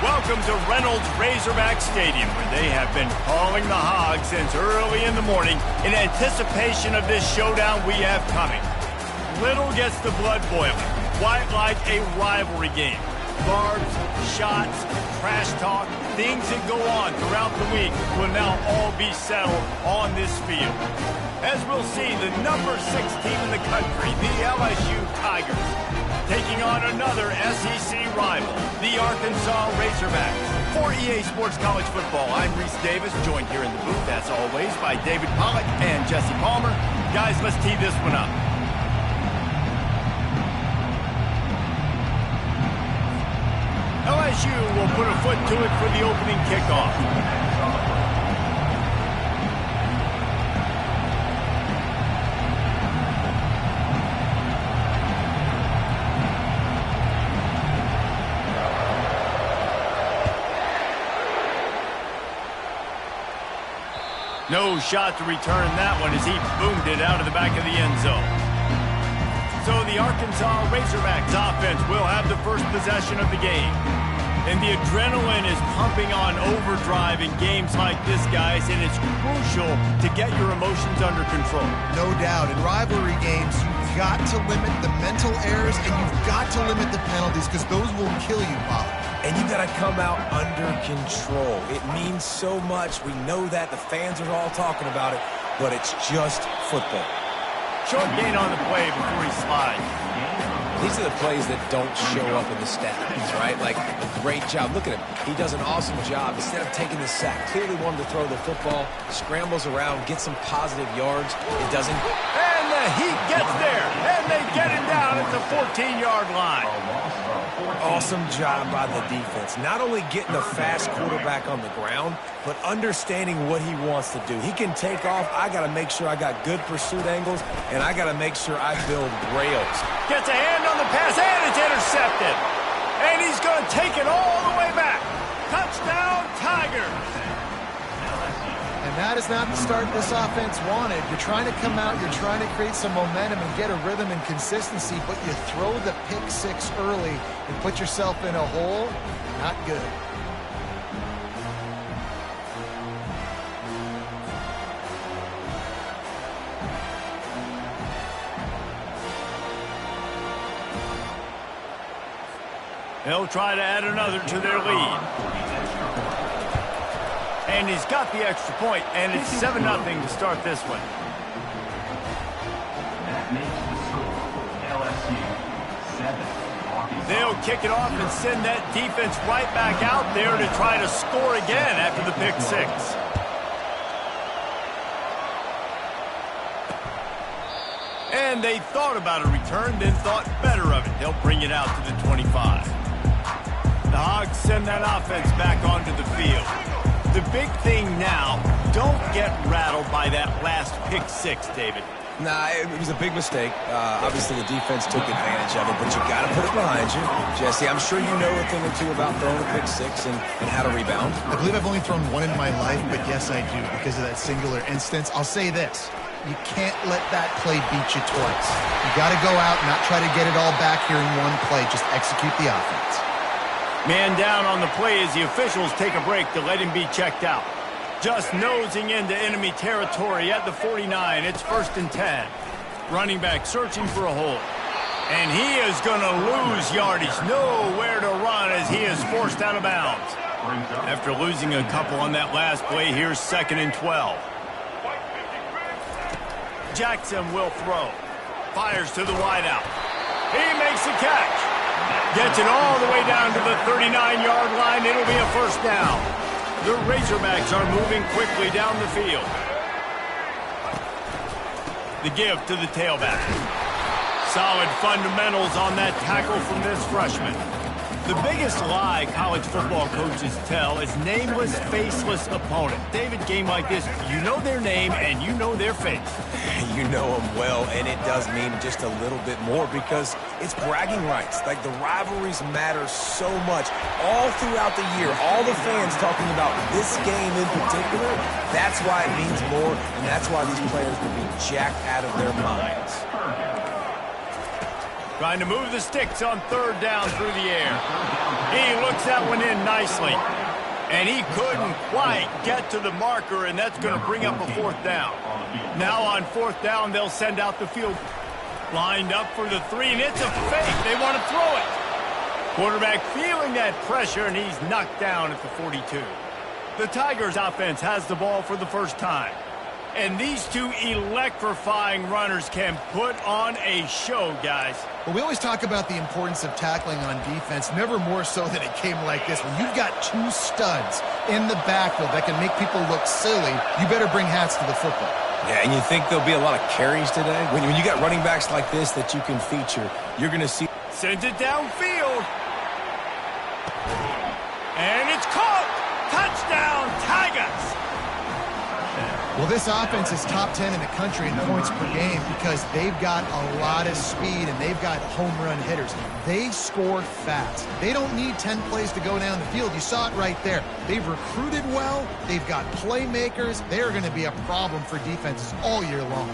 Welcome to Reynolds Razorback Stadium, where they have been calling the Hogs since early in the morning in anticipation of this showdown we have coming. Little gets the blood boiling, quite like a rivalry game. Barbs, shots, trash talk, things that go on throughout the week will now all be settled on this field. As we'll see, the number 6 team in the country, the LSU Tigers, taking on another SEC rival, the Arkansas Razorbacks. For EA Sports College Football, I'm Reese Davis, joined here in the booth, as always, by David Pollack and Jesse Palmer. Guys, let's tee this one up. LSU will put a foot to it for the opening kickoff. No shot to return that one as he boomed it out of the back of the end zone. So the Arkansas Razorbacks offense will have the first possession of the game. And the adrenaline is pumping on overdrive in games like this, guys, and it's crucial to get your emotions under control. No doubt. In rivalry games, you've got to limit the mental errors and you've got to limit the penalties because those will kill you, Bob. And you got to come out under control. It means so much. We know that. The fans are all talking about it, but it's just football. Short gain on the play before he slides. These are the plays that don't show up in the stats, right? Like, a great job. Look at him. He does an awesome job. Instead of taking the sack, clearly wanted to throw the football, scrambles around, get some positive yards. It doesn't. And the Heat gets there, and they get him down at the 14-yard line. Awesome job by the defense. Not only getting a fast quarterback on the ground, but understanding what he wants to do. He can take off. I got to make sure I got good pursuit angles, and I got to make sure I build rails. Gets a hand on the pass, and it's intercepted. And he's going to take it all the way back. Touchdown, Tigers. And that is not the start this offense wanted. You're trying to come out, you're trying to create some momentum and get a rhythm and consistency, but you throw the pick six early and put yourself in a hole. Not good. They'll try to add another to their lead. And he's got the extra point, and it's 7-0 to start this one. That makes the score LSU 7. They'll kick it off and send that defense right back out there to try to score again after the pick six. And they thought about a return, then thought better of it. They'll bring it out to the 25. The Hogs send that offense back onto the field. The big thing now, don't get rattled by that last pick six, David. Nah, it was a big mistake. Obviously, the defense took advantage of it, but you got to put it behind you. Jesse, I'm sure you know a thing or two about throwing a pick six and how to rebound. I believe I've only thrown one in my life, but yes, I do because of that singular instance. I'll say this. You can't let that play beat you twice. You got to go out and not try to get it all back here in one play. Just execute the offense. Man down on the play as the officials take a break to let him be checked out. Just nosing into enemy territory at the 49. It's 1st and 10. Running back searching for a hole. And he is going to lose yardage. Nowhere to run as he is forced out of bounds. After losing a couple on that last play, here's 2nd and 12. Jackson will throw. Fires to the wideout. He makes the catch. Gets it all the way down to the 39-yard line. It'll be a 1st down. The Razorbacks are moving quickly down the field. The give to the tailback. Solid fundamentals on that tackle from this freshman. The biggest lie college football coaches tell is nameless, faceless opponent. David, game like this, you know their name and you know their face. You know them well, and it does mean just a little bit more because it's bragging rights. Like, the rivalries matter so much all throughout the year. All the fans talking about this game in particular, that's why it means more, and that's why these players will be jacked out of their minds. Trying to move the sticks on 3rd down through the air. He looks that one in nicely. And he couldn't quite get to the marker, and that's going to bring up a 4th down. Now on 4th down, they'll send out the field. Lined up for the 3, and it's a fake. They want to throw it. Quarterback feeling that pressure, and he's knocked down at the 42. The Tigers offense has the ball for the first time. And these two electrifying runners can put on a show, guys. Well, we always talk about the importance of tackling on defense, never more so than it came like this. When you've got 2 studs in the backfield that can make people look silly, you better bring hats to the football. Yeah, and you think there'll be a lot of carries today? When you got running backs like this that you can feature, you're going to see... Sends it downfield. And it's caught. Touchdown, Tigers. Well, this offense is top 10 in the country in points per game because they've got a lot of speed and they've got home run hitters. They score fast. They don't need 10 plays to go down the field. You saw it right there. They've recruited well. They've got playmakers. They're going to be a problem for defenses all year long.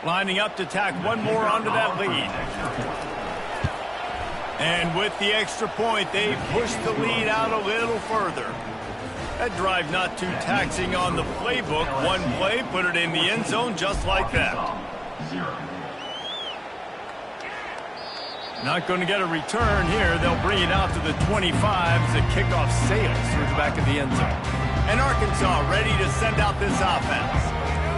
Lining up to tack one more onto that lead. And with the extra point, they push the lead out a little further. That drive not too taxing on the playbook. One play, put it in the end zone just like that. Not going to get a return here. They'll bring it out to the 25 as the kickoff sails through the back of the end zone. And Arkansas ready to send out this offense.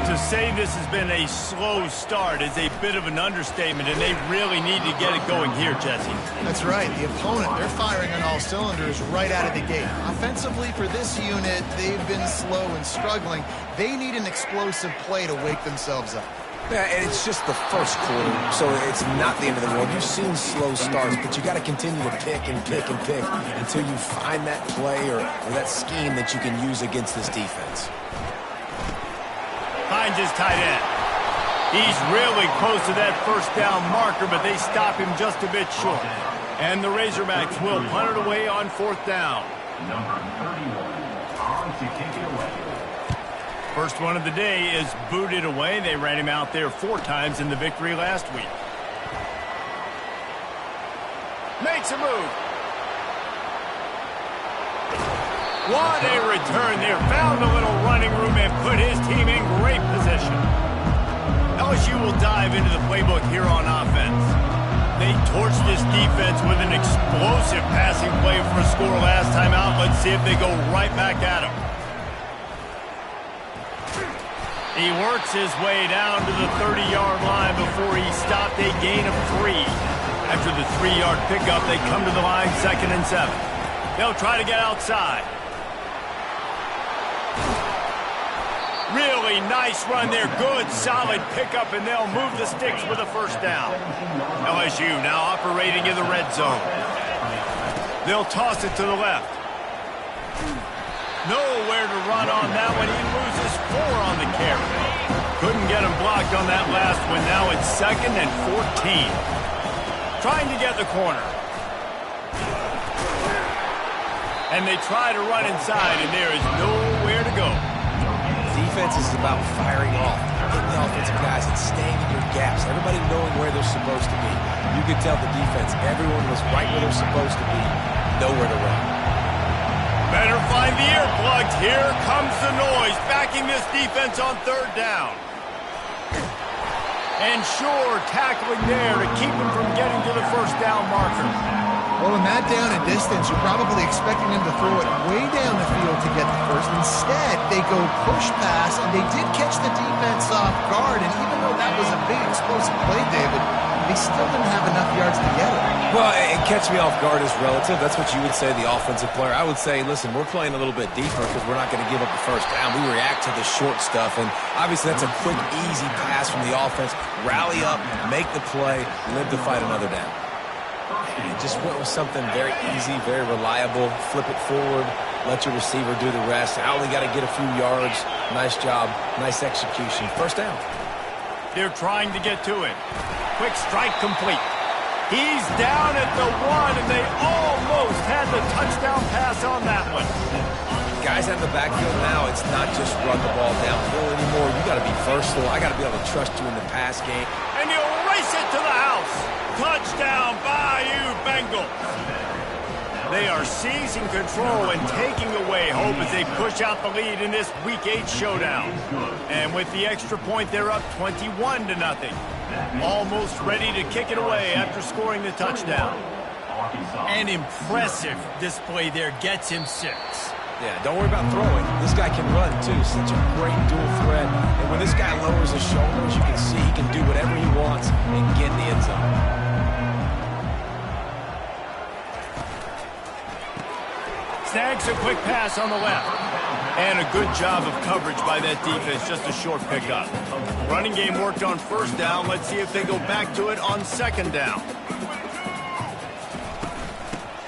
To say this has been a slow start is a bit of an understatement, and they really need to get it going here, Jesse. That's right. The opponent, they're firing on all cylinders right out of the gate. Offensively for this unit, they've been slow and struggling. They need an explosive play to wake themselves up. Yeah, and it's just the first quarter, so it's not the end of the world. You've seen slow starts, but you got to continue to pick and pick and pick until you find that play or that scheme that you can use against this defense. Finds his tight end. He's really close to that first down marker, but they stop him just a bit short. And the Razorbacks will punt it away on 4th down. Number 31 on to kick it away. First one of the day is booted away. They ran him out there 4 times in the victory last week. Makes a move. What a return there. Found a little running room and put his team in great position. LSU will dive into the playbook here on offense. They torched this defense with an explosive passing play for a score last time out. Let's see if they go right back at him. He works his way down to the 30-yard line before he stopped a gain of 3. After the 3-yard pickup, they come to the line 2nd and 7. They'll try to get outside. Really nice run there. Good, solid pickup, and they'll move the sticks with a first down. LSU now operating in the red zone. They'll toss it to the left. Nowhere to run on that one. He loses 4 on the carry. Couldn't get him blocked on that last one. Now it's 2nd and 14. Trying to get the corner. And they try to run inside, and there is nowhere to go. Defense is about firing off, hitting the offensive guys, and staying in your gaps. Everybody knowing where they're supposed to be. You could tell the defense, everyone was right where they're supposed to be, nowhere to run. Better find the earplugs. Here comes the noise, backing this defense on 3rd down. And sure, tackling there to keep him from getting to the first down marker. Well, in that down and distance, you're probably expecting them to throw it way down the field to get the first. Instead, they go push pass, and they did catch the defense off guard. And even though that was a big explosive play, David, they still didn't have enough yards to get it. Well, and catch me off guard is relative. That's what you would say, the offensive player. I would say, listen, we're playing a little bit deeper because we're not going to give up the first down. We react to the short stuff, and obviously that's a quick, easy pass from the offense. Rally up, make the play, live to fight another down. And it just went with something very easy, very reliable. Flip it forward, let your receiver do the rest. I only got to get a few yards. Nice job, nice execution. First down. They're trying to get to it. Quick strike complete. He's down at the 1, and they almost had the touchdown pass on that one. Guys guys out in the backfield now, it's not just run the ball downfield anymore. You got to be versatile. I got to be able to trust you in the pass game. And he'll race it to the house. Touchdown, Bayou Bengals. They are seizing control and taking away hope as they push out the lead in this Week 8 showdown. And with the extra point, they're up 21-0. Almost ready to kick it away after scoring the touchdown. An impressive display there gets him 6. Yeah, don't worry about throwing. This guy can run, too. Such a great dual threat. And when this guy lowers his shoulders, you can see he can do whatever he wants and get in the end zone. Snags a quick pass on the left. And a good job of coverage by that defense. Just a short pickup. Running game worked on first down. Let's see if they go back to it on second down.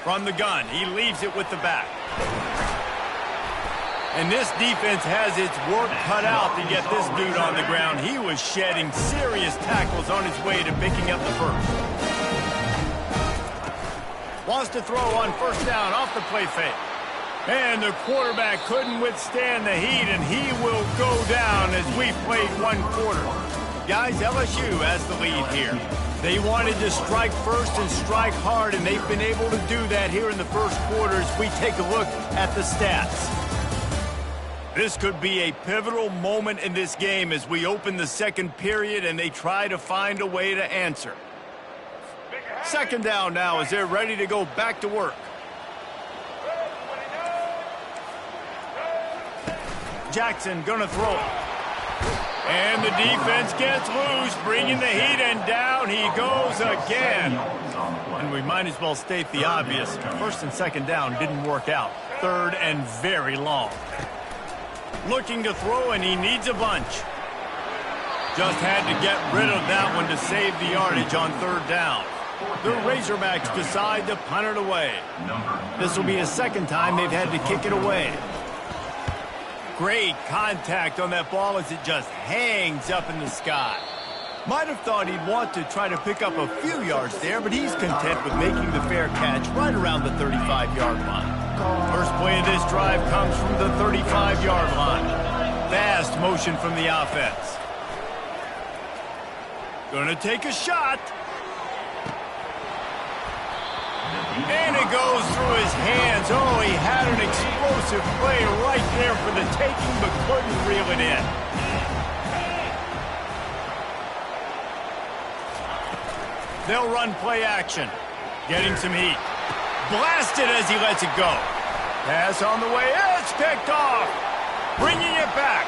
From the gun, he leaves it with the back. And this defense has its work cut out to get this dude on the ground. He was shedding serious tackles on his way to picking up the first. Wants to throw on first down off the play fake. And the quarterback couldn't withstand the heat, and he will go down as we played one quarter. Guys, LSU has the lead here. They wanted to strike first and strike hard, and they've been able to do that here in the first quarter as we take a look at the stats. This could be a pivotal moment in this game as we open the second period and they try to find a way to answer. Second down now as they're ready to go back to work. Jackson gonna throw it. And the defense gets loose, bringing the heat, and down he goes again. And we might as well state the obvious. First and second down didn't work out. Third and very long. Looking to throw, and he needs a bunch. Just had to get rid of that one to save the yardage on third down. The Razorbacks decide to punt it away. This will be a second time they've had to kick it away. Great contact on that ball as it just hangs up in the sky. Might have thought he'd want to try to pick up a few yards there, but he's content with making the fair catch right around the 35-yard line. First play of this drive comes from the 35-yard line. Fast motion from the offense. Gonna take a shot. And it goes through his hands. Oh, he had an explosive play right there for the taking, but couldn't reel it in. They'll run play action. Getting some heat. Blasted as he lets it go. Pass on the way. It's picked off. Bringing it back.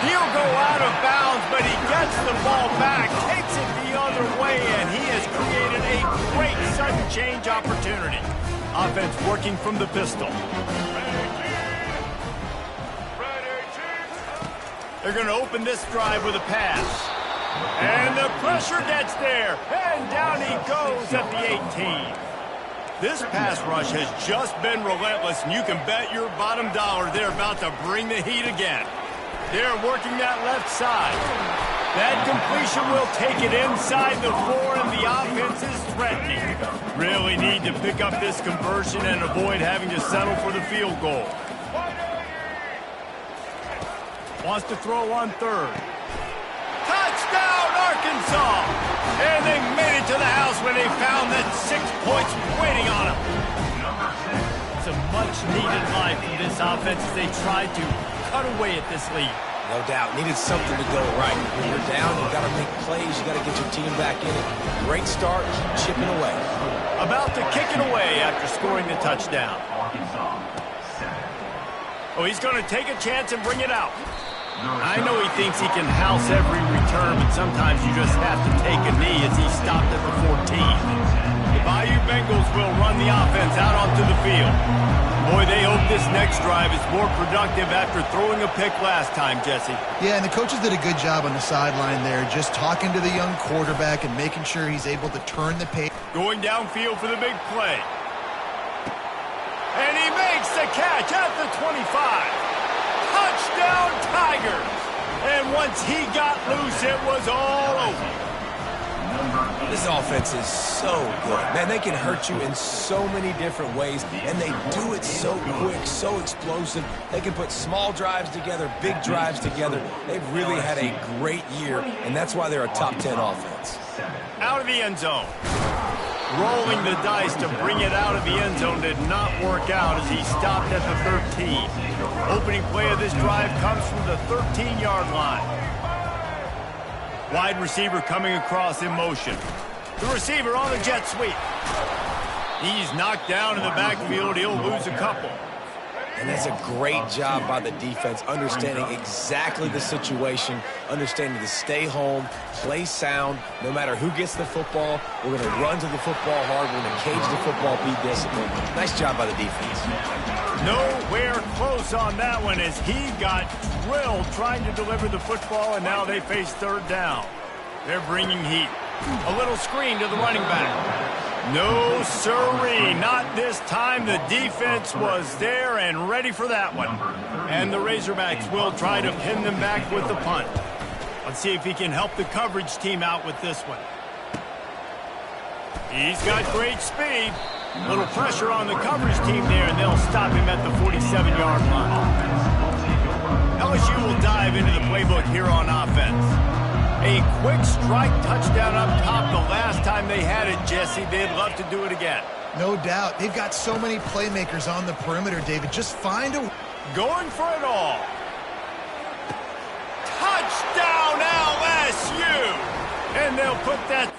He'll go out of bounds, but he gets the ball back, takes it the other way, and he has created a great sudden change opportunity. Offense working from the pistol. They're going to open this drive with a pass. And the pressure gets there, and down he goes at the 18. This pass rush has just been relentless, and you can bet your bottom dollar they're about to bring the heat again. They're working that left side. That completion will take it inside the 4, and the offense is threatening. Really need to pick up this conversion and avoid having to settle for the field goal. Wants to throw on third. Touchdown, Arkansas! And they made it to the house when they found that 6 points waiting on them. It's a much-needed life for this offense as they tried to cut away at this lead. No doubt. Needed something to go right. When you're down, you've got to make plays. You've got to get your team back in it. Great start. Keep chipping away. About to kick it away after scoring the touchdown. Oh, he's going to take a chance and bring it out. I know he thinks he can house every return, but sometimes you just have to take a knee as he stopped at the 14. The Bayou Bengals will run the offense out onto the field. Boy, they hope this next drive is more productive after throwing a pick last time, Jesse. Yeah, and the coaches did a good job on the sideline there, just talking to the young quarterback and making sure he's able to turn the page. Going downfield for the big play. And he makes the catch at the 25. Touchdown, Tigers! And once he got loose, it was all over. This offense is so good. Man, they can hurt you in so many different ways, and they do it so quick, so explosive. They can put small drives together, big drives together. They've really had a great year, and that's why they're a top 10 offense. Out of the end zone. Rolling the dice to bring it out of the end zone did not work out as he stopped at the 13. Opening play of this drive comes from the 13-yard line. Wide receiver coming across in motion. The receiver on the jet sweep. He's knocked down in the backfield. He'll lose a couple. And that's a great job by the defense, understanding exactly the situation, understanding to stay home, play sound. No matter who gets the football, we're going to run to the football hard. We're going to cage the football, be disciplined. Nice job by the defense. Nowhere close on that one as he got drilled trying to deliver the football, and now they face third down. They're bringing heat. A little screen to the running back. No, sirree, not this time. The defense was there and ready for that one. And the Razorbacks will try to pin them back with the punt. Let's see if he can help the coverage team out with this one. He's got great speed. A little pressure on the coverage team there, and they'll stop him at the 47-yard line. LSU will dive into the playbook here on offense. A quick strike touchdown up top the last time they had it, Jesse. They'd love to do it again. No doubt. They've got so many playmakers on the perimeter, David. Just find a... Going for it all. Touchdown, LSU! And they'll put that...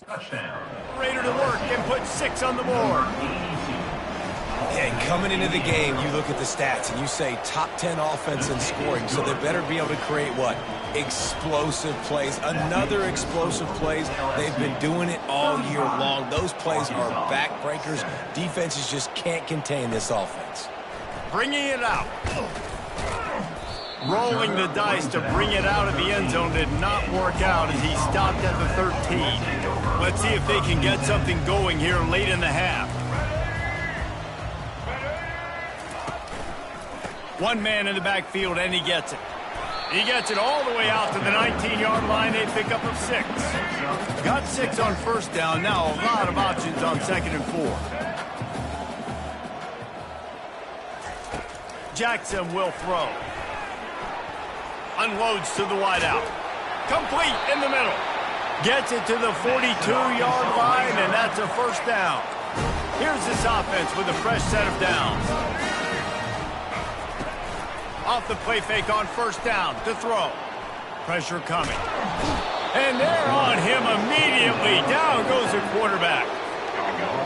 Touchdown. Raider to work and put 6 on the board. And coming into the game, you look at the stats and you say top 10 offense in scoring, so they better be able to create what? Explosive plays. Another explosive plays. They've been doing it all year long. Those plays are backbreakers. Defenses just can't contain this offense. Bringing it out. Rolling the dice to bring it out of the end zone did not work out as he stopped at the 13. Let's see if they can get something going here late in the half. One man in the backfield, and he gets it. He gets it all the way out to the 19-yard line. They pick up of 6. Got 6 on first down. Now a lot of options on 2nd and 4. Jackson will throw. Unloads to the wideout. Complete in the middle. Gets it to the 42-yard line, and that's a first down. Here's this offense with a fresh set of downs. Off the play fake on first down to throw. Pressure coming. And they're on him immediately. Down goes the quarterback.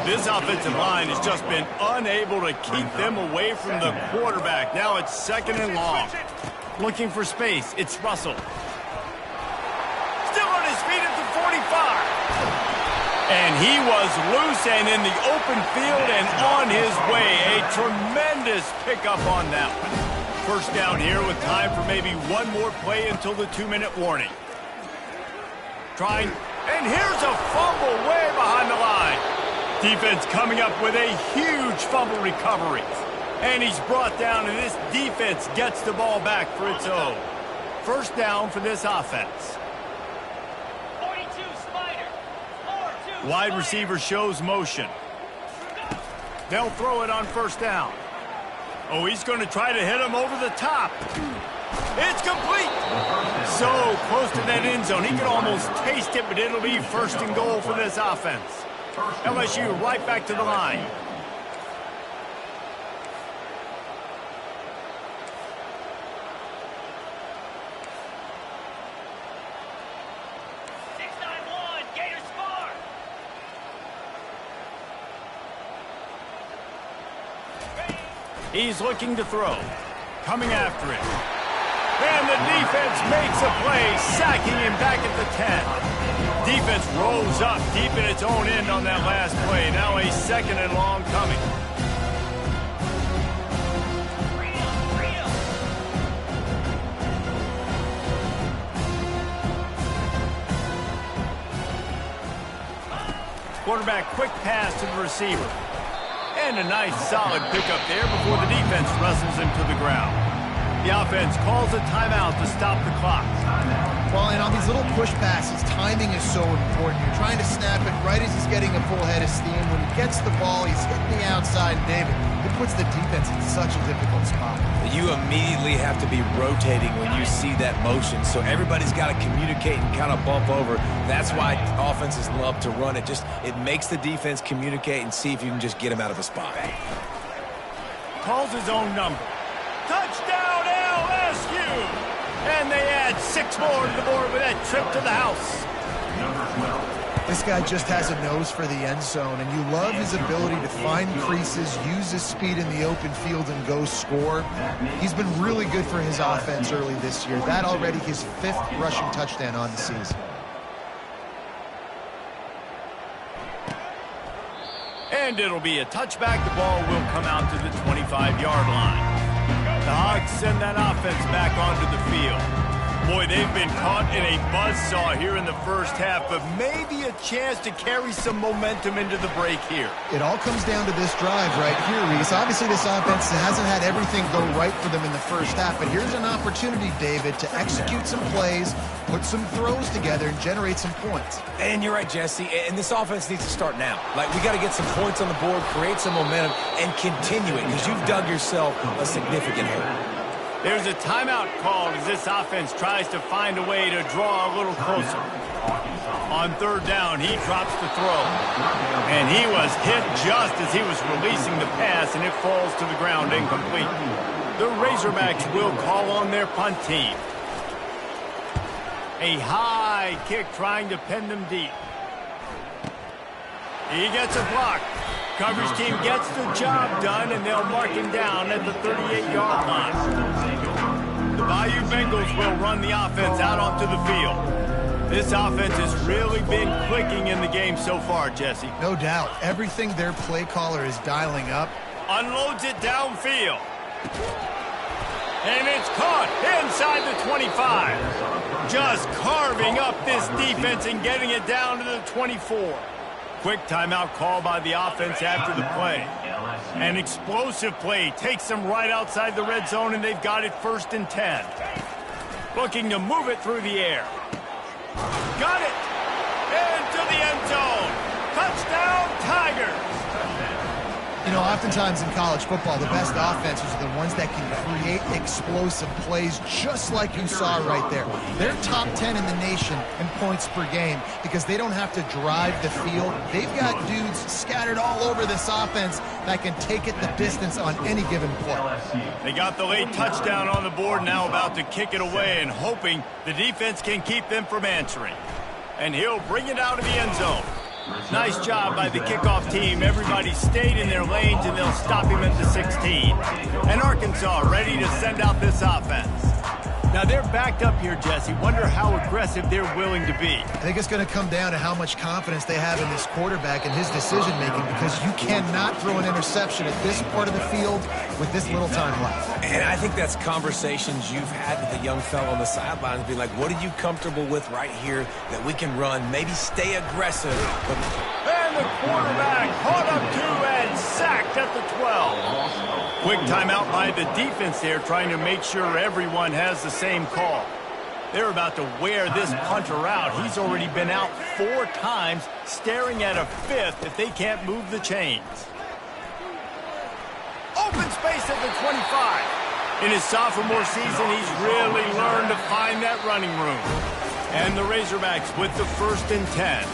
This offensive line has just been unable to keep them away from the quarterback. Now it's 2nd and long. Looking for space. It's Russell. Still on his feet at the 45. And he was loose and in the open field and on his way. A tremendous pickup on that one. First down here with time for maybe one more play until the 2-minute warning. Trying, and here's a fumble way behind the line. Defense coming up with a huge fumble recovery. And he's brought down, and this defense gets the ball back for its own. First down for this offense. 42 Spider. 4-2 Wide receiver shows motion. They'll throw it on first down. Oh, he's going to try to hit him over the top. It's complete. So close to that end zone. He could almost taste it, but it'll be 1st and goal for this offense. LSU right back to the line. He's looking to throw. Coming after it. And the defense makes a play, sacking him back at the 10. Defense rolls up deep in its own end on that last play. Now a second and long coming. Quarterback quick pass to the receiver. And a nice solid pickup there before the defense wrestles him to the ground. The offense calls a timeout to stop the clock. Well, and on these little push passes, timing is so important. You're trying to snap it right as he's getting a full head of steam. When he gets the ball, he's hitting the outside, David. It puts the defense in such a difficult spot. You immediately have to be rotating when you see that motion, so everybody's got to communicate and kind of bump over. That's why offenses love to run it. It makes the defense communicate and see if you can just get him out of a spot. Calls his own number. Touchdown, LSU! And they add 6 more to the board with that trip to the house. This guy just has a nose for the end zone, and you love his ability to find creases, use his speed in the open field, and go score. He's been really good for his offense early this year. That already his 5th rushing touchdown on the season. And it'll be a touchback. The ball will come out to the 25-yard line. The Hogs send that offense back onto the field. Boy, they've been caught in a buzzsaw here in the first half, but maybe a chance to carry some momentum into the break here. It all comes down to this drive right here, Reese. Obviously, this offense hasn't had everything go right for them in the first half, but here's an opportunity, David, to execute some plays, put some throws together, and generate some points. And you're right, Jesse, and this offense needs to start now. Like, we got to get some points on the board, create some momentum, and continue it, because you've dug yourself a significant hole. There's a timeout called as this offense tries to find a way to draw a little closer. On 3rd down, he drops the throw. And he was hit just as he was releasing the pass, and it falls to the ground incomplete. The Razorbacks will call on their punt team. A high kick trying to pin them deep. He gets a block. Coverage team gets the job done, and they'll mark him down at the 38-yard line. The Bayou Bengals will run the offense out onto the field. This offense has really been clicking in the game so far, Jesse. No doubt. Everything their play caller is dialing up. Unloads it downfield. And it's caught inside the 25. Just carving up this defense and getting it down to the 24. Quick timeout call by the offense after the play. An explosive play takes them right outside the red zone, and they've got it 1st and 10. Looking to move it through the air. Got it! Into the end zone. Touchdown, Tigers! You know, oftentimes in college football, the best offenses are the ones that can create explosive plays, just like you saw right there. They're top 10 in the nation in points per game because they don't have to drive the field. They've got dudes scattered all over this offense that can take it the distance on any given play. They got the late touchdown on the board, now about to kick it away and hoping the defense can keep them from answering. And he'll bring it out of the end zone. Nice job by the kickoff team. Everybody stayed in their lanes, and they'll stop him at the 16. And Arkansas ready to send out this offense. Now, they're backed up here, Jesse. Wonder how aggressive they're willing to be. I think it's going to come down to how much confidence they have in this quarterback and his decision-making, because you cannot throw an interception at this part of the field with this little time left. And I think that's conversations you've had with the young fellow on the sidelines, being like, what are you comfortable with right here that we can run? Maybe stay aggressive. And the quarterback caught up to and sacked at the 12. Quick timeout by the defense there, trying to make sure everyone has the same call. They're about to wear this punter out. He's already been out 4 times, staring at a 5th if they can't move the chains. Open space at the 25. In his sophomore season, he's really learned to find that running room. And the Razorbacks with the 1st and 10.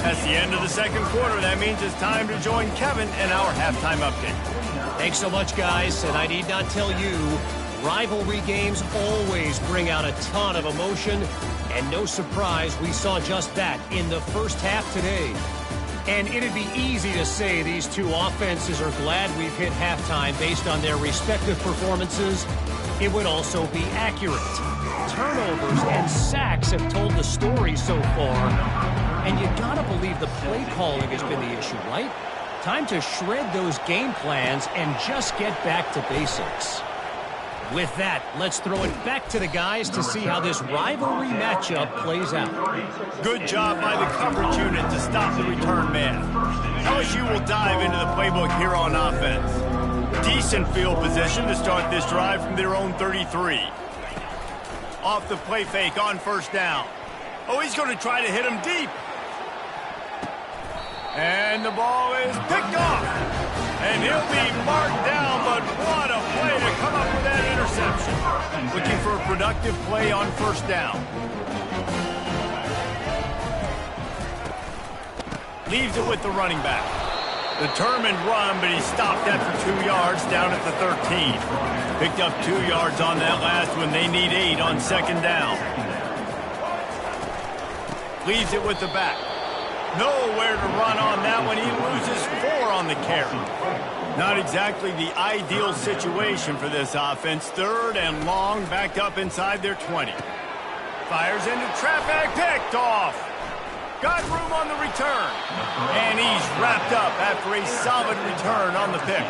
That's the end of the second quarter. That means it's time to join Kevin and our halftime update. Thanks so much, guys. And I need not tell you, rivalry games always bring out a ton of emotion. And no surprise, we saw just that in the first half today. And it'd be easy to say these two offenses are glad we've hit halftime based on their respective performances. It would also be accurate. Turnovers and sacks have told the story so far. And you gotta believe the play calling has been the issue, right? Time to shred those game plans and just get back to basics. With that, let's throw it back to the guys to see how this rivalry matchup plays out. Good job by the coverage unit to stop the return man. LSU will dive into the playbook here on offense. Decent field position to start this drive from their own 33. Off the play fake on first down. Oh, he's going to try to hit him deep. And the ball is picked off. And he'll be marked down, but what a play to come up with that interception. Looking for a productive play on first down. Leaves it with the running back. Determined run, but he stopped after 2 yards down at the 13. Picked up 2 yards on that last one. They need 8 on second down. Leaves it with the back. Nowhere to run on that one. He loses 4 on the carry. Not exactly the ideal situation for this offense. Third and long, back up inside their 20. Fires into traffic, picked off. Got room on the return. And he's wrapped up after a solid return on the pick.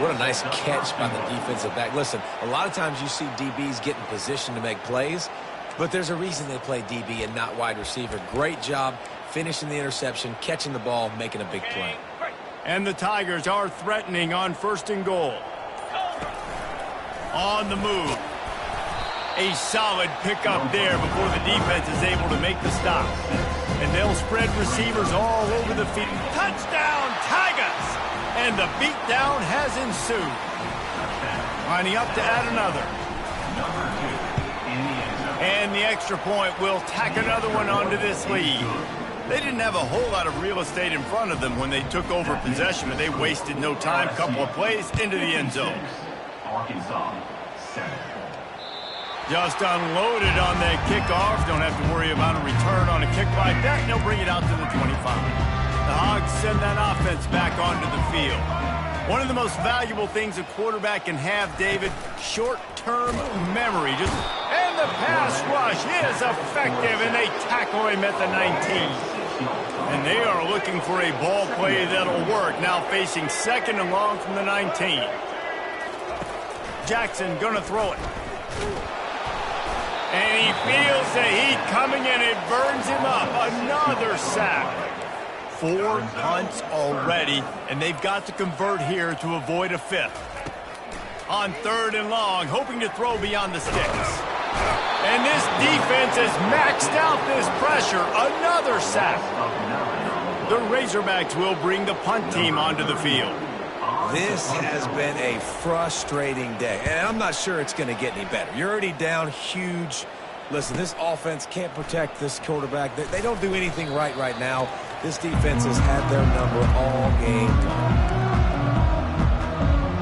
What a nice catch by the defensive back. Listen, a lot of times you see DBs get in position to make plays, but there's a reason they play DB and not wide receiver. Great job finishing the interception, catching the ball, making a big play. And the Tigers are threatening on first and goal. On the move. A solid pickup there before the defense is able to make the stop. And they'll spread receivers all over the field. Touchdown, Tigers! And the beatdown has ensued. Lining up to add another. And the extra point will tack another one onto this lead. They didn't have a whole lot of real estate in front of them when they took over possession, and they wasted no time. Couple of plays into the end zone. Arkansas, 7. Just unloaded on that kickoff. Don't have to worry about a return on a kick like that, and they'll bring it out to the 25. The Hogs send that offense back onto the field. One of the most valuable things a quarterback can have, David, short-term memory. And the pass rush is effective, and they tackle him at the 19. And they are looking for a ball play that'll work. Now facing second and long from the 19. Jackson gonna throw it. And he feels the heat coming in. It burns him up. Another sack. 4 punts already, and they've got to convert here to avoid a 5th. On third and long, hoping to throw beyond the sticks. And this defense has maxed out this pressure. Another sack. The Razorbacks will bring the punt team onto the field. This has been a frustrating day, and I'm not sure it's going to get any better. You're already down huge. Listen, this offense can't protect this quarterback. They don't do anything right now. This defense has had their number all game long.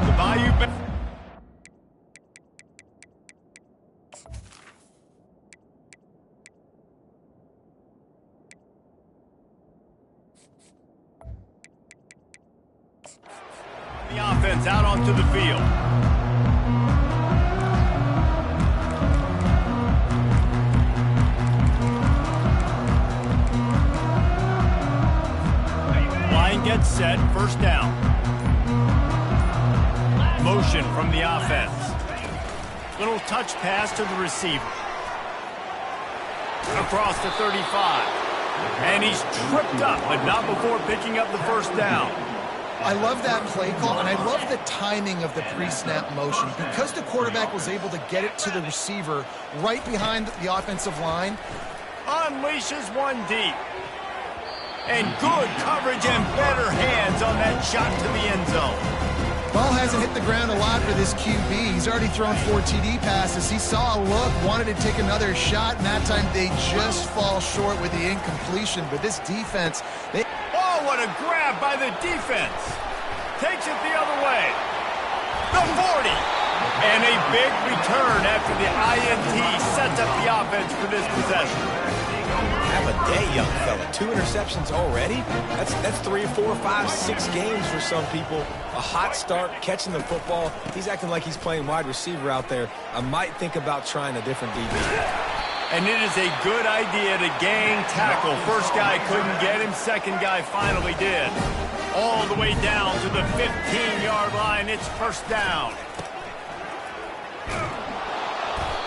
The Bayou... The offense out onto the field. Line gets set, first down. Motion from the offense. Little touch pass to the receiver. Across the 35. And he's tripped up, but not before picking up the first down. I love that play call, and I love the timing of the pre-snap motion. Because the quarterback was able to get it to the receiver right behind the offensive line. Unleashes one deep. And good coverage and better hands on that shot to the end zone. Ball hasn't hit the ground a lot for this QB. He's already thrown 4 TD passes. He saw a look, wanted to take another shot, and that time they just fall short with the incompletion. But this defense... Oh, what a grab by the defense. Takes it the other way. The 40. And a big return after the INT sets up the offense for this possession. Have a day, young fella. 2 interceptions already? That's 3, 4, 5, 6 games for some people. A hot start, catching the football. He's acting like he's playing wide receiver out there. I might think about trying a different DB. And it is a good idea to gang tackle. First guy couldn't get him. Second guy finally did. All the way down to the 15-yard line. It's first down.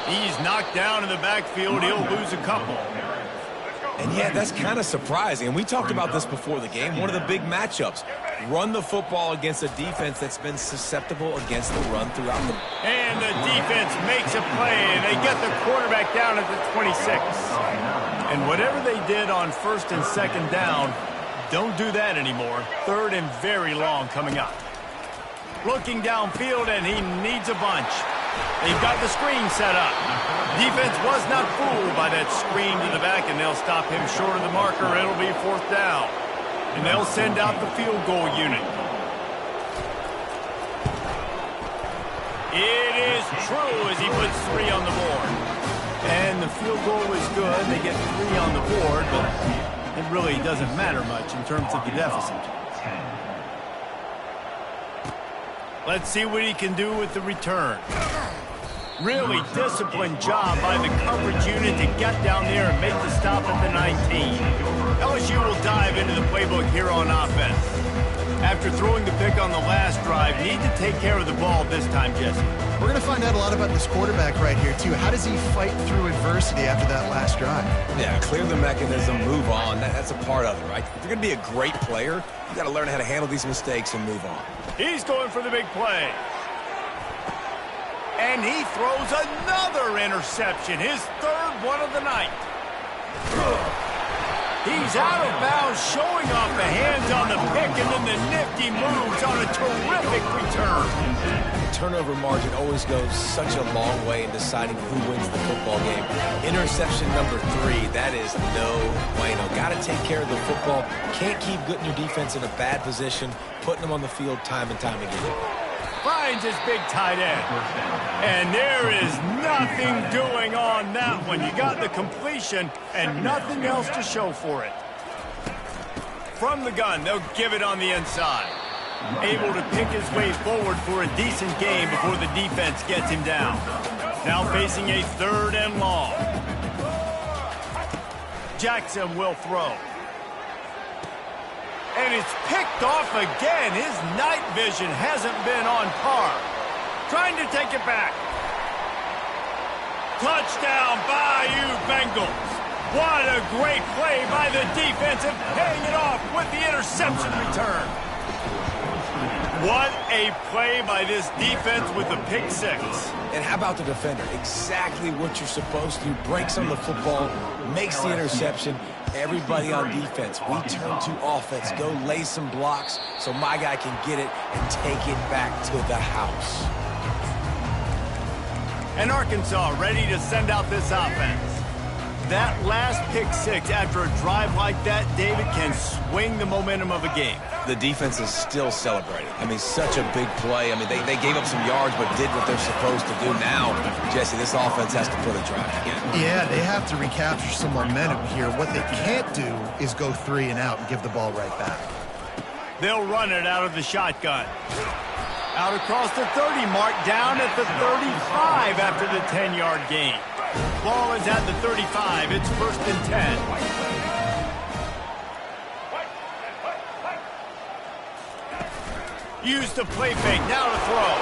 He's knocked down in the backfield. He'll lose a couple. And yeah, that's kind of surprising. And we talked about this before the game. One of the big matchups. Run the football against a defense that's been susceptible against the run throughout the... And the defense makes a play, and they get the quarterback down at the 26. And whatever they did on first and second down, don't do that anymore. Third and very long coming up. Looking downfield, and he needs a bunch. They've got the screen set up. Defense was not fooled by that screen to the back, and they'll stop him short of the marker. It'll be fourth down. And they'll send out the field goal unit. It is true as he puts 3 on the board. And the field goal is good. They get 3 on the board, but it really doesn't matter much in terms of the deficit. Let's see what he can do with the return. Really disciplined job by the coverage unit to get down there and make the stop at the 19. LSU will dive into the playbook here on offense. After throwing the pick on the last drive, need to take care of the ball this time, Jesse. We're going to find out a lot about this quarterback right here, too. How does he fight through adversity after that last drive? Yeah, clear the mechanism, move on. That's a part of it, right? If you're going to be a great player, you got to learn how to handle these mistakes and move on. He's going for the big play. And he throws another interception, his third one of the night. He's out of bounds, showing off the hands on the pick, and then the nifty moves on a terrific return. The turnover margin always goes such a long way in deciding who wins the football game. Interception number 3, that is no bueno. Got to take care of the football. Can't keep getting your defense in a bad position, putting them on the field time and time again. Finds his big tight end. And there is nothing doing on that one. You got the completion and nothing else to show for it. From the gun, they'll give it on the inside. Able to pick his way forward for a decent game before the defense gets him down. Now facing a third and long. Jackson will throw. And it's picked off again. His night vision hasn't been on par. Trying to take it back. Touchdown, Bayou Bengals. What a great play by the defense and paying it off with the interception return. What a play by this defense with the pick 6. And how about the defender? Exactly what you're supposed to do. Breaks on the football, makes the interception. Everybody on defense, we turn to offense. Go lay some blocks so my guy can get it and take it back to the house. And Arkansas ready to send out this offense. That last pick 6 after a drive like that, David, can swing the momentum of a game. The defense is still celebrating. I mean, such a big play. I mean, they gave up some yards but did what they're supposed to do. Now, Jesse, this offense has to put a drive again. Yeah, they have to recapture some momentum here. What they can't do is go 3 and out and give the ball right back. They'll run it out of the shotgun. Out across the 30 mark, down at the 35 after the 10-yard gain. Ball is at the 35. It's first and 10. Use the play fake, now to throw.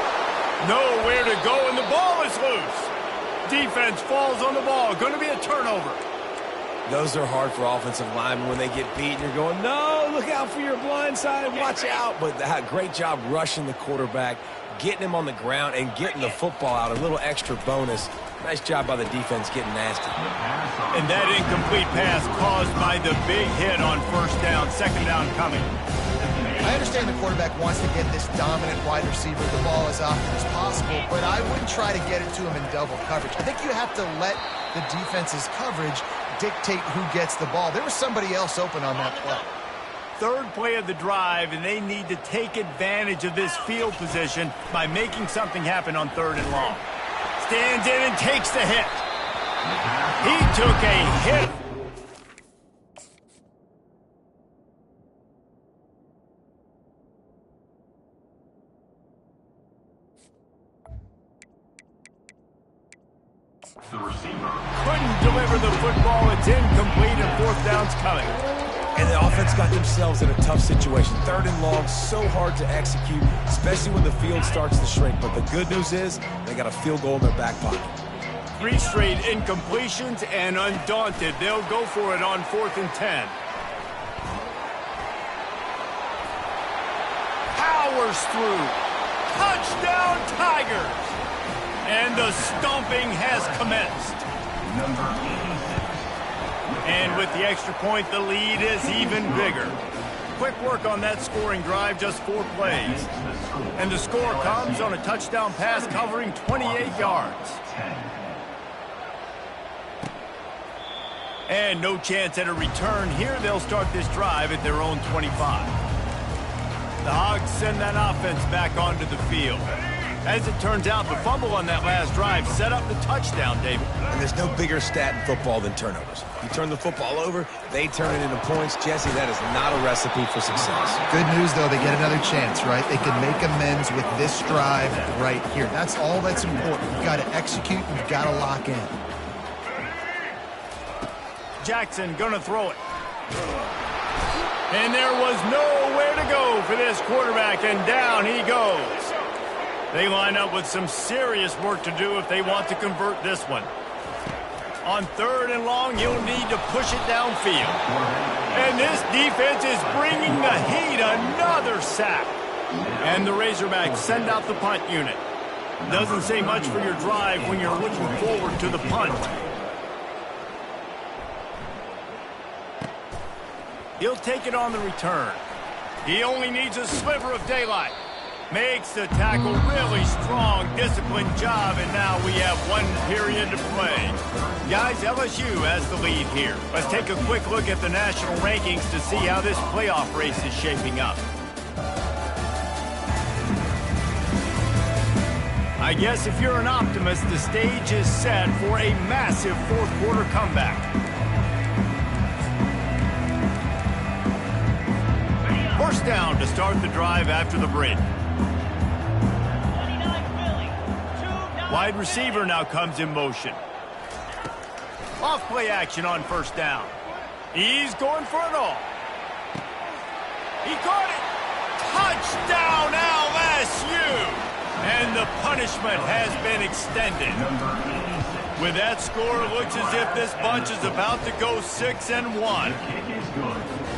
Nowhere to go, and the ball is loose. Defense falls on the ball. Going to be a turnover. Those are hard for offensive linemen when they get beat and you're going, no, look out for your blind side, watch out. But great job rushing the quarterback, getting him on the ground, and getting the football out. A little extra bonus. Nice job by the defense getting nasty. And that incomplete pass caused by the big hit on first down, second down coming. I understand the quarterback wants to get this dominant wide receiver the ball as often as possible, but I wouldn't try to get it to him in double coverage. I think you have to let the defense's coverage dictate who gets the ball. There was somebody else open on that play. Third play of the drive, and they need to take advantage of this field position by making something happen on third and long. Stands in and takes the hit. He took a hit. The receiver. Couldn't deliver the football. It's incomplete and fourth down's coming. And the offense got themselves in a tough situation. 3rd and long, so hard to execute, especially when the field starts to shrink. But the good news is they got a field goal in their back pocket. 3 straight incompletions, and undaunted, they'll go for it on 4th and 10. Powers through. Touchdown, Tigers! And the stomping has commenced. Number 86. And with the extra point, the lead is even bigger. Quick work on that scoring drive, just 4 plays. And the score comes on a touchdown pass covering 28 yards. And no chance at a return here. They'll start this drive at their own 25. The Hogs send that offense back onto the field. As it turns out, the fumble on that last drive set up the touchdown, David. And there's no bigger stat in football than turnovers. You turn the football over, they turn it into points. Jesse, that is not a recipe for success. Good news, though, they get another chance, right? They can make amends with this drive right here. That's all that's important. You've got to execute, you've got to lock in. Jackson gonna throw it. And there was nowhere to go for this quarterback, and down he goes. They line up with some serious work to do if they want to convert this one. On 3rd and long, you'll need to push it downfield. And this defense is bringing the heat. Another sack. And the Razorbacks send out the punt unit. Doesn't say much for your drive when you're looking forward to the punt. He'll take it on the return. He only needs a sliver of daylight. Makes the tackle really strong, disciplined job, and now we have 1 period to play. Guys, LSU has the lead here. Let's take a quick look at the national rankings to see how this playoff race is shaping up. I guess if you're an optimist, the stage is set for a massive 4th quarter comeback. First down to start the drive after the break. Wide receiver now comes in motion. Off play action on 1st down. He's going for it all. He caught it. Touchdown LSU! And the punishment has been extended. With that score, it looks as if this bunch is about to go 6-1.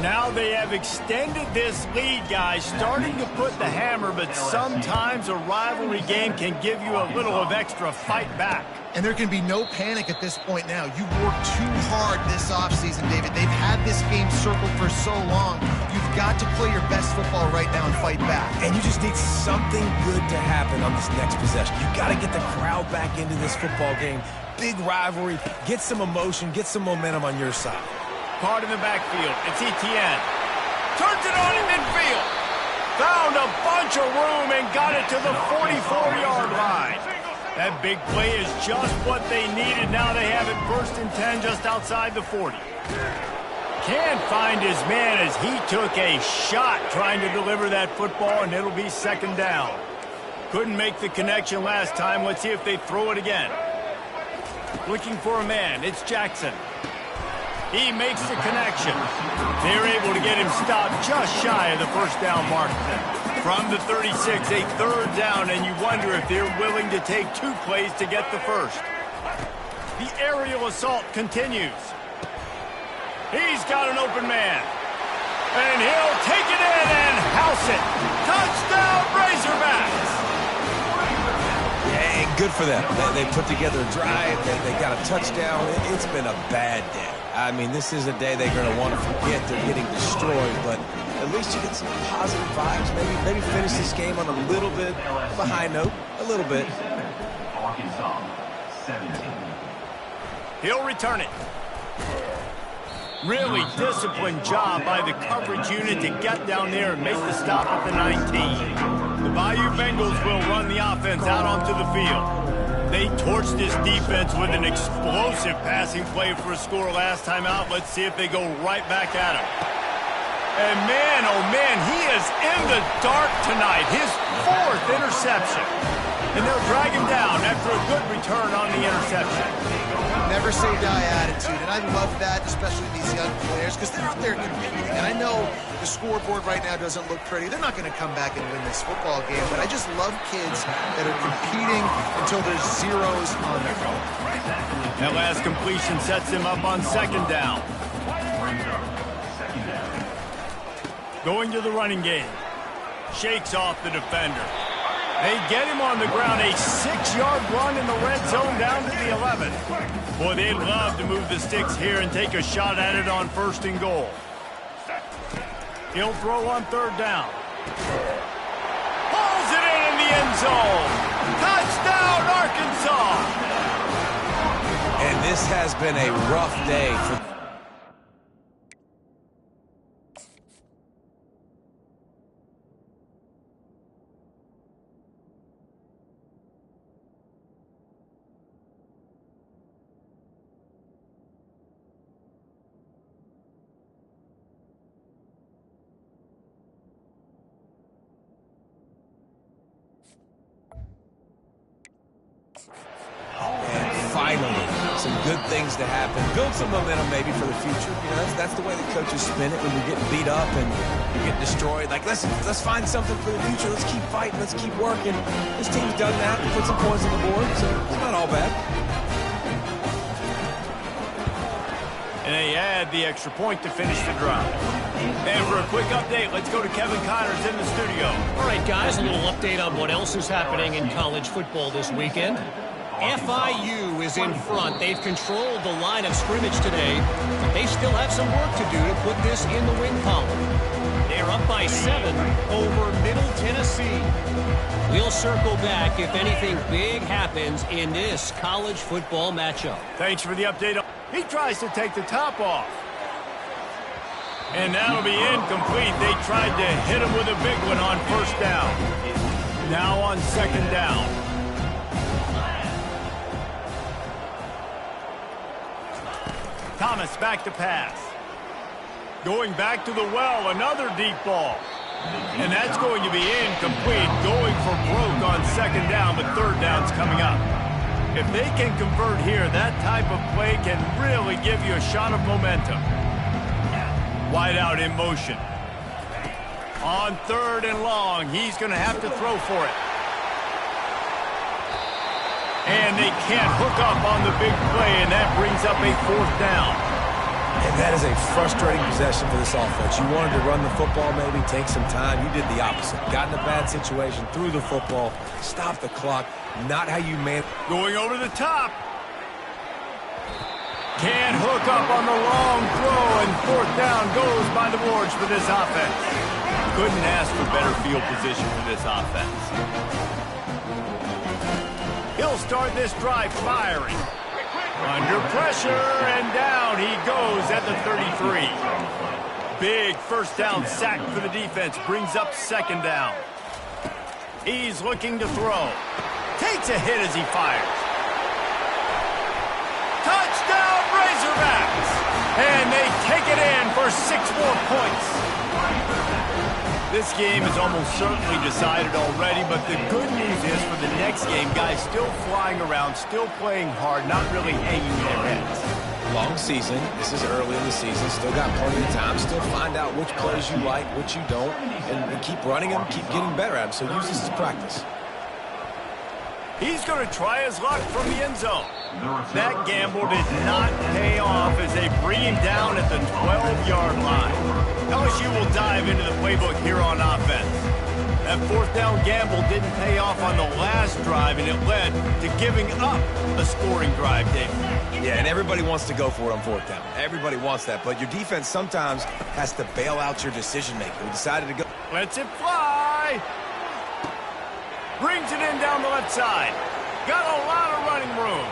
Now they have extended this lead, guys, starting to put the hammer, but sometimes a rivalry game can give you a little of extra fight back. And there can be no panic at this point now. You worked too hard this offseason, David. They've had this game circled for so long. You've got to play your best football right now and fight back. And you just need something good to happen on this next possession. You got to get the crowd back into this football game. Big rivalry. Get some emotion. Get some momentum on your side. Caught in the backfield. It's Etienne. Turns it on in midfield. Found a bunch of room and got it to the 44-yard line. That big play is just what they needed. Now they have it 1st and 10 just outside the 40. Can't find his man as he took a shot trying to deliver that football, and it'll be 2nd down. Couldn't make the connection last time. Let's see if they throw it again. Looking for a man. It's Jackson. He makes the connection. They're able to get him stopped just shy of the 1st down mark. From the 36, a 3rd down, and you wonder if they're willing to take 2 plays to get the 1st. The aerial assault continues. He's got an open man. And he'll take it in and house it. Touchdown, Razorbacks! Yeah, and good for them. They put together a drive. They got a touchdown. It's been a bad day. I mean, this is a day they're going to want to forget. They're getting destroyed, but at least you get some positive vibes. Maybe finish this game on a little bit of a high note. A little bit. Arkansas, 17. He'll return it. Really disciplined job by the coverage unit to get down there and make the stop at the 19. The Bayou Bengals will run the offense out onto the field. They torched this defense with an explosive passing play for a score last time out. Let's see if they go right back at him. And man, oh man, he is in the dark tonight. His 4th interception. And they'll drag him down after a good return on the interception. Never say die attitude, and I love that, especially these young players, because they're out there competing. And I know the scoreboard right now doesn't look pretty. They're not going to come back and win this football game, but I just love kids that are competing until there's zeros on their phone. That last completion sets him up on second down. Going to the running game. Shakes off the defender. They get him on the ground. A 6-yard run in the red zone down to the 11. Boy, they'd love to move the sticks here and take a shot at it on 1st and goal. He'll throw on 3rd down. Pulls it in the end zone. Touchdown, Arkansas! And this has been a rough day for... Finally, some good things to happen. Build some momentum maybe for the future. You know, that's the way the coaches spin it when you're getting beat up and you're getting destroyed. Like, let's find something for the future. Let's keep fighting. Let's keep working. This team's done that. Put some points on the board, so it's not all bad. And they add the extra point to finish the drive. And for a quick update, let's go to Kevin Connors in the studio. All right, guys, a little update on what else is happening in college football this weekend. FIU is in front. They've controlled the line of scrimmage today, but they still have some work to do to put this in the win column. They're up by 7 over Middle Tennessee. We'll circle back if anything big happens in this college football matchup. Thanks for the update. He tries to take the top off. And that'll be incomplete. They tried to hit him with a big one on 1st down. Now on 2nd down. Thomas back to pass. Going back to the well, another deep ball. And that's going to be incomplete. Going for broke on 2nd down, but 3rd down's coming up. If they can convert here, that type of play can really give you a shot of momentum. Wide out in motion. On 3rd and long, he's going to have to throw for it. And they can't hook up on the big play, and that brings up a 4th down. And that is a frustrating possession for this offense. You wanted to run the football, maybe take some time. You did the opposite. Got in a bad situation, threw the football, stopped the clock. Not how you man. Going over the top. Can't hook up on the long throw, and 4th down goes by the boards for this offense. Couldn't ask for better field position for this offense. He'll start this drive firing. Under pressure, and down he goes at the 33. Big 1st down sack for the defense. Brings up 2nd down. He's looking to throw. Takes a hit as he fires. Touchdown, Razorbacks! And they take it in for 6 more points. This game is almost certainly decided already, but the good news is for the next game, guys still flying around, still playing hard, not really hanging their heads. Long season. This is early in the season. Still got plenty of time. Still find out which plays you like, which you don't, and keep running them, keep getting better at them. So use this as practice. He's going to try his luck from the end zone. That gamble did not pay off as they bring him down at the 12-yard line. LSU will dive into the playbook here on offense. That 4th down gamble didn't pay off on the last drive, and it led to giving up a scoring drive, David. Yeah, and everybody wants to go for it on 4th down. Everybody wants that, but your defense sometimes has to bail out your decision-making. We decided to go. Lets it fly. Brings it in down the left side. Got a lot of running room.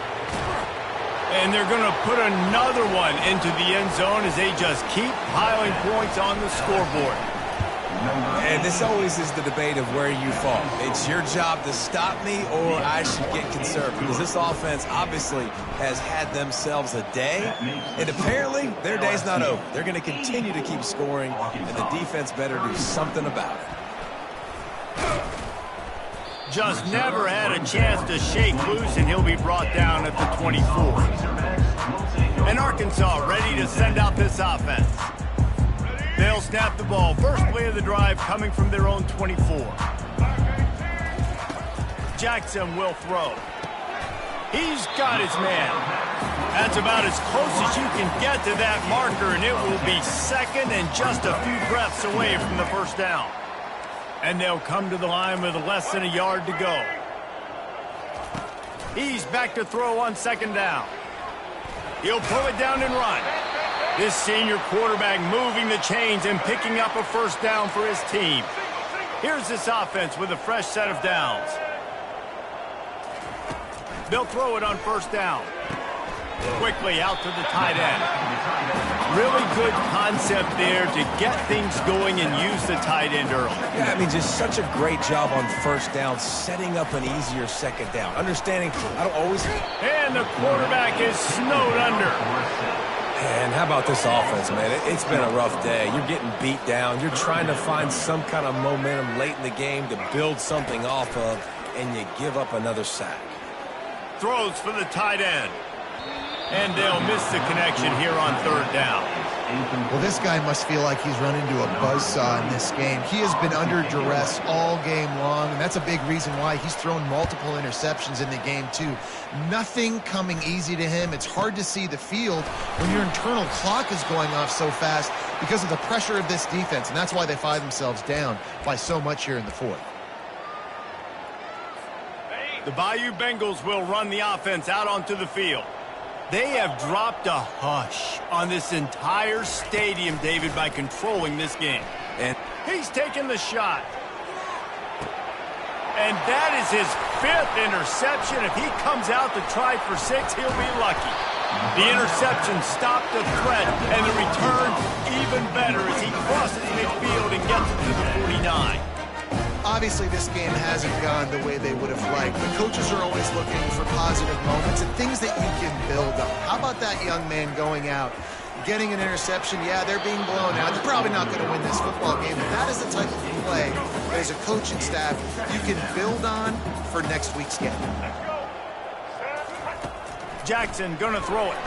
And they're going to put another one into the end zone as they just keep piling points on the scoreboard. And this always is the debate of where you fall. It's your job to stop me, or I should get conservative. Because this offense obviously has had themselves a day, and apparently their day's not over. They're going to continue to keep scoring, and the defense better do something about it. Just never had a chance to shake loose, and he'll be brought down at the 24. And Arkansas ready to send out this offense. They'll snap the ball. First play of the drive coming from their own 24. Jackson will throw. He's got his man. That's about as close as you can get to that marker, and it will be second and just a few breaths away from the first down. And they'll come to the line with less than a yard to go. He's back to throw on second down. He'll pull it down and run. This senior quarterback moving the chains and picking up a first down for his team. Here's this offense with a fresh set of downs. They'll throw it on first down. Quickly out to the tight end. Really good concept there to get things going and use the tight end early. Yeah, I mean, just such a great job on first down, setting up an easier second down. Understanding, I don't always... And the quarterback is snowed under. And how about this offense, man? It's been a rough day. You're getting beat down. You're trying to find some kind of momentum late in the game to build something off of, and you give up another sack. Throws for the tight end. And they'll miss the connection here on third down. Well, this guy must feel like he's run into a buzzsaw in this game. He has been under duress all game long, and that's a big reason why he's thrown multiple interceptions in the game, too. Nothing coming easy to him. It's hard to see the field when your internal clock is going off so fast because of the pressure of this defense, and that's why they find themselves down by so much here in the fourth. The Bayou Bengals will run the offense out onto the field. They have dropped a hush on this entire stadium, David, by controlling this game. And he's taking the shot. And that is his 5th interception. If he comes out to try for 6, he'll be lucky. The interception stopped the threat, and the return even better as he crosses midfield and gets it to the 49. Obviously, this game hasn't gone the way they would have liked, but coaches are always looking for positive moments and things that you can build on. How about that young man going out, getting an interception? Yeah, they're being blown out. They're probably not going to win this football game, but that is the type of play that as a coaching staff you can build on for next week's game. Jackson going to throw it.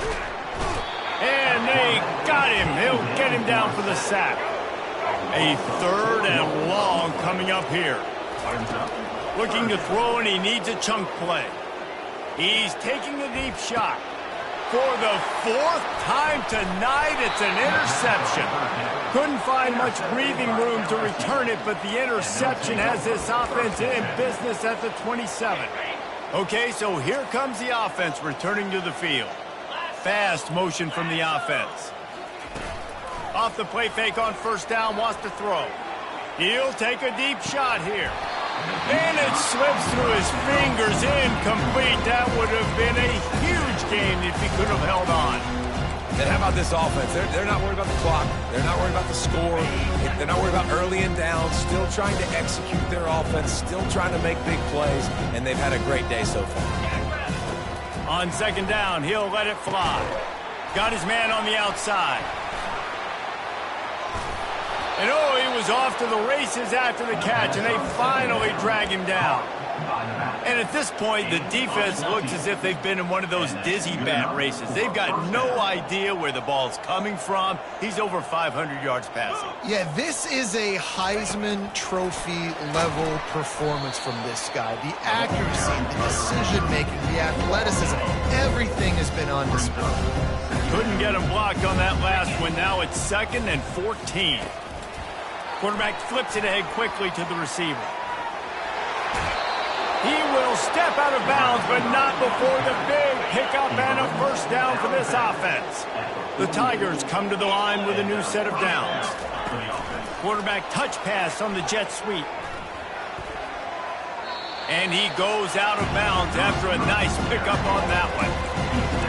And they got him. He'll get him down for the sack. A third and long coming up here. Looking to throw, and he needs a chunk play. He's taking the deep shot. For the 4th time tonight, it's an interception. Couldn't find much breathing room to return it, but the interception has this offense in business at the 27. Okay, so here comes the offense returning to the field. Fast motion from the offense. Off the play fake on first down, wants to throw. He'll take a deep shot here. And it slips through his fingers, incomplete. That would have been a huge game if he could have held on. And how about this offense? They're not worried about the clock. They're not worried about the score. They're not worried about early and down. Still trying to execute their offense. Still trying to make big plays. And they've had a great day so far. On second down, he'll let it fly. Got his man on the outside. And oh, he was off to the races after the catch, and they finally drag him down. And at this point, the defense looks as if they've been in one of those dizzy bat races. They've got no idea where the ball's coming from. He's over 500 yards passing. Yeah, this is a Heisman Trophy level performance from this guy. The accuracy, the decision-making, the athleticism, everything has been on display. Couldn't get him blocked on that last one. Now it's 2nd and 14. Quarterback flips it ahead quickly to the receiver. He will step out of bounds, but not before the big pickup and a first down for this offense. The Tigers come to the line with a new set of downs. Quarterback touch pass on the jet sweep. And he goes out of bounds after a nice pickup on that one.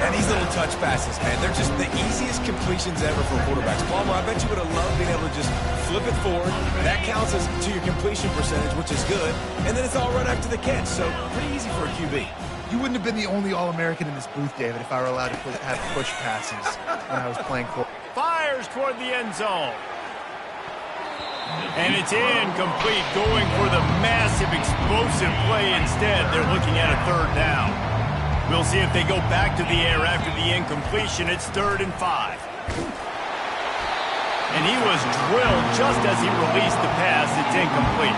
And these little touch passes, man, they're just the easiest completions ever for quarterbacks. Palmer, I bet you would have loved being able to just flip it forward. That counts as to your completion percentage, which is good. And then it's all right after the catch, so pretty easy for a QB. You wouldn't have been the only All-American in this booth, David, if I were allowed to have push passes when I was playing quarterback. Fires toward the end zone. And it's incomplete, going for the massive explosive play instead. They're looking at a third down. We'll see if they go back to the air after the incompletion. It's 3rd and 5. And he was drilled just as he released the pass. It's incomplete.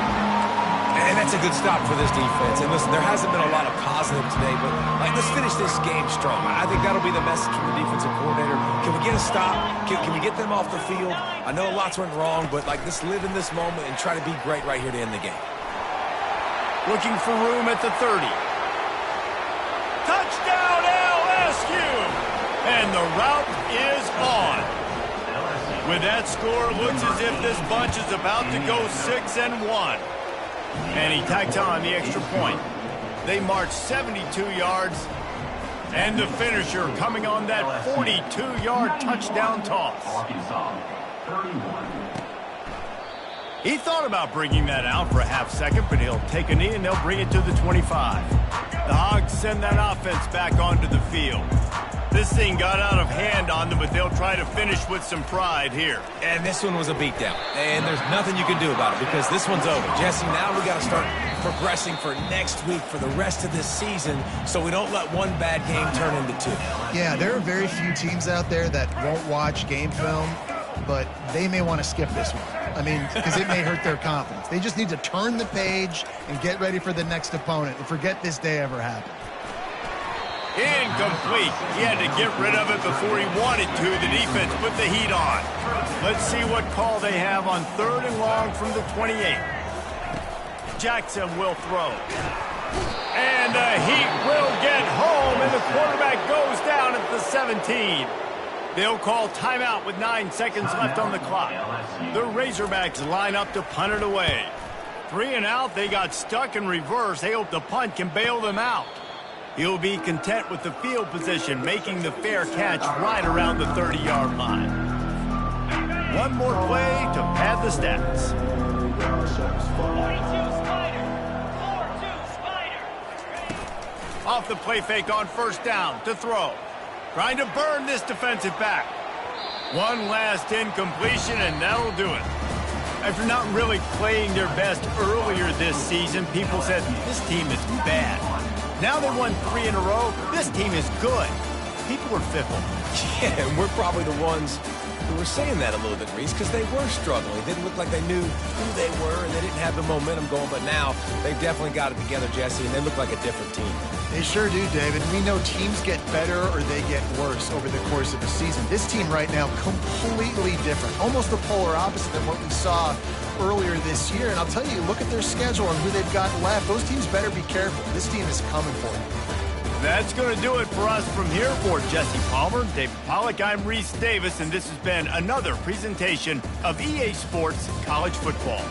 And that's a good stop for this defense. And listen, there hasn't been a lot of positive today, but let's finish this game strong. I think that'll be the message from the defensive coordinator. Can we get a stop? Can we get them off the field? I know lots went wrong, but let's live in this moment and try to be great right here to end the game. Looking for room at the 30. Touchdown LSU! And the route is on. With that score, looks as if this bunch is about to go 6-1. And he tacks on the extra point. They march 72 yards. And the finisher coming on that 42-yard touchdown toss. He thought about bringing that out for a half second, but he'll take a knee and they'll bring it to the 25. The Hogs send that offense back onto the field. This thing got out of hand on them, but they'll try to finish with some pride here. And this one was a beatdown. And there's nothing you can do about it because this one's over. Jesse, now we got to start progressing for next week for the rest of this season so we don't let one bad game turn into 2. Yeah, there are very few teams out there that won't watch game film, but they may want to skip this one. I mean, because it may hurt their confidence. They just need to turn the page and get ready for the next opponent and forget this day ever happened. Incomplete. He had to get rid of it before he wanted to. The defense put the heat on. Let's see what call they have on 3rd and long from the 28. Jackson will throw. And the heat will get home, and the quarterback goes down at the 17. They'll call timeout with 9 seconds left on the clock. The Razorbacks line up to punt it away. 3 and out. They got stuck in reverse. They hope the punt can bail them out. He'll be content with the field position, making the fair catch right around the 30-yard line. One more play to pad the stats. 42 Spider. 4-2 Spider. Off the play fake on 1st down to throw. Trying to burn this defensive back. One last incompletion, and that'll do it. After not really playing their best earlier this season, people said this team is bad. Now they won 3 in a row. This team is good. People are fickle. Yeah, and we're probably the ones who were saying that a little bit, Reese, because they were struggling. It didn't look like they knew who they were, and they didn't have the momentum going. But now they've definitely got it together, Jesse, and they look like a different team. They sure do, David. We know teams get better or they get worse over the course of a season. This team right now, completely different. Almost the polar opposite than what we saw earlier this year. And I'll tell you, look at their schedule and who they've got left. Those teams better be careful. This team is coming for you. That's going to do it for us from here. For Jesse Palmer, David Pollack, I'm Reese Davis, and this has been another presentation of EA Sports College Football.